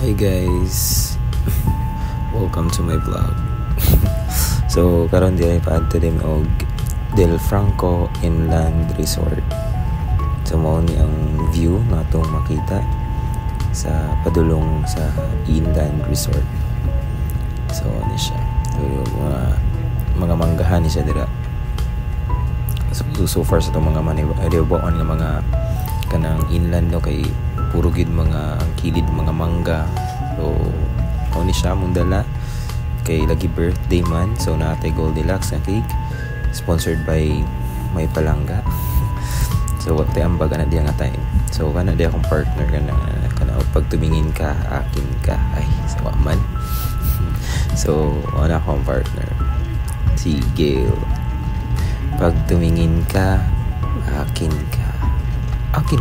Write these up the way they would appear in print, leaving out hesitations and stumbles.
Hi guys, welcome to my vlog. So karon di ay paadto din og Del Franco Inland Resort. So mao ni ang view natong makita sa padulong sa Inland Resort. So ni siya. So mga manggahan ni siya dira. So far sa itong mga manibawaan nga mga kanang inland no kay puro gid mga ang kilid mga mangga. So ako ni siya mong dala kay lagi birthday man, so natay Goldilocks na cake sponsored by May Palangga. So what tay ambag na diya nga time. So kana diya akong partner kana pag tumingin ka akin ka ay sawa man. So wala akong partner si Gail. Pag tumingin ka akin ka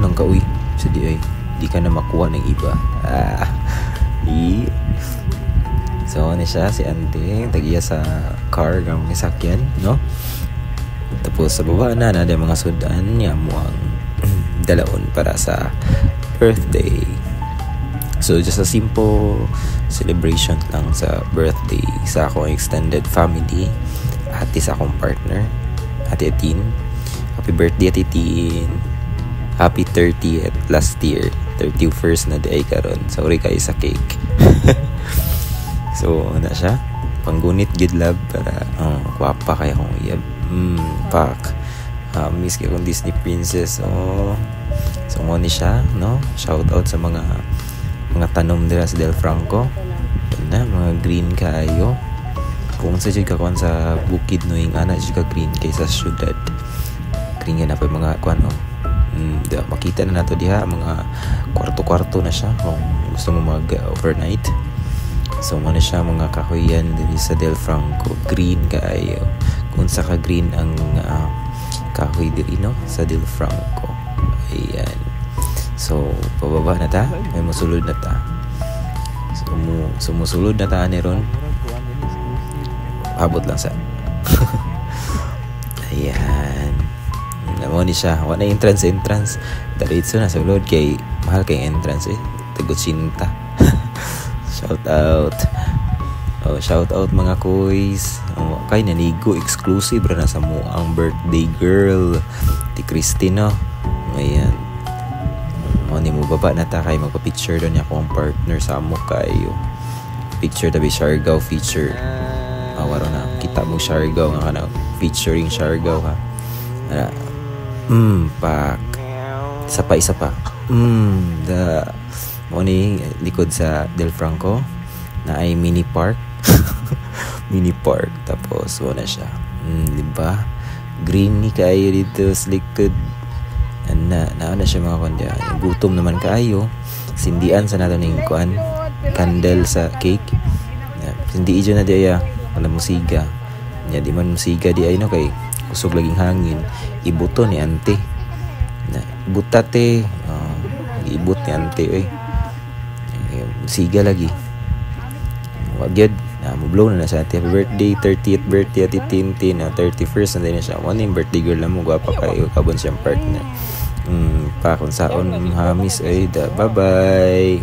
lang ka uy so di ka na makuha ng iba. So ano siya si Ante tagiya sa car ng misakyan no. Tapos sa baba na ada mga sudan niya mo ang dalaon para sa birthday. So just a simple celebration lang sa birthday sa akong extended family. Ate sa akong partner Ate Atin. Happy birthday Ate Atin. Happy 30th last year 31st na day karon. Sorry kayo sa cake. So na siya panggunit gid love para kwapa kaya kong iyab pak miss kay kong Disney princess. So mo ni siya no, shout out sa mga tanom dira sa Del Franco na mga green kayo kung sa jud ka kon sa bukid no ing ana jud ka green kaysa syudad green na pa mga kuan makita na nato diha mga kwarto-kwarto na siya kung gusto mo mag overnight. So mo na siya mga kahoyan diri sa Del Franco green kaayo kung sa ka green ang kahoy diri no sa Del Franco. Ayan. So pababa na ta, may musulod na ta. So musulod na ta ni ron. Abot lang sa ayan. Namo ni siya wala entrance diretso na sa ulod kay mahal kay entrance tagot sinta. Shout out mga kuys kay nanigo exclusive ra na sa mo ang birthday girl ti Christina. Ayan ni mo baba na ta kay magpa-picture doon niya akong partner sa amo kayo picture tabi Siargao feature. Waro na kita mo Siargao nga kana featuring Siargao ha. Pak isa pa mo ni likod sa Del Franco na ay mini park. Mini park tapos wala siya diba green ni kayo dito sa likod na siya mga kondya gutom naman kayo sindian sa nato ning kuan candle sa cake hindi ijo na diya kana musiga nya di man musiga di ay no kay kusog laging hangin ibuto ni ante na butate ibut ni ante musiga lagi wag yun mo blow na sa ate happy birthday 30th birthday ati Tintin 31st na din siya one yung birthday girl na mo gwapa kayo kabon siyang partner pa kung saon hamis ay bye bye.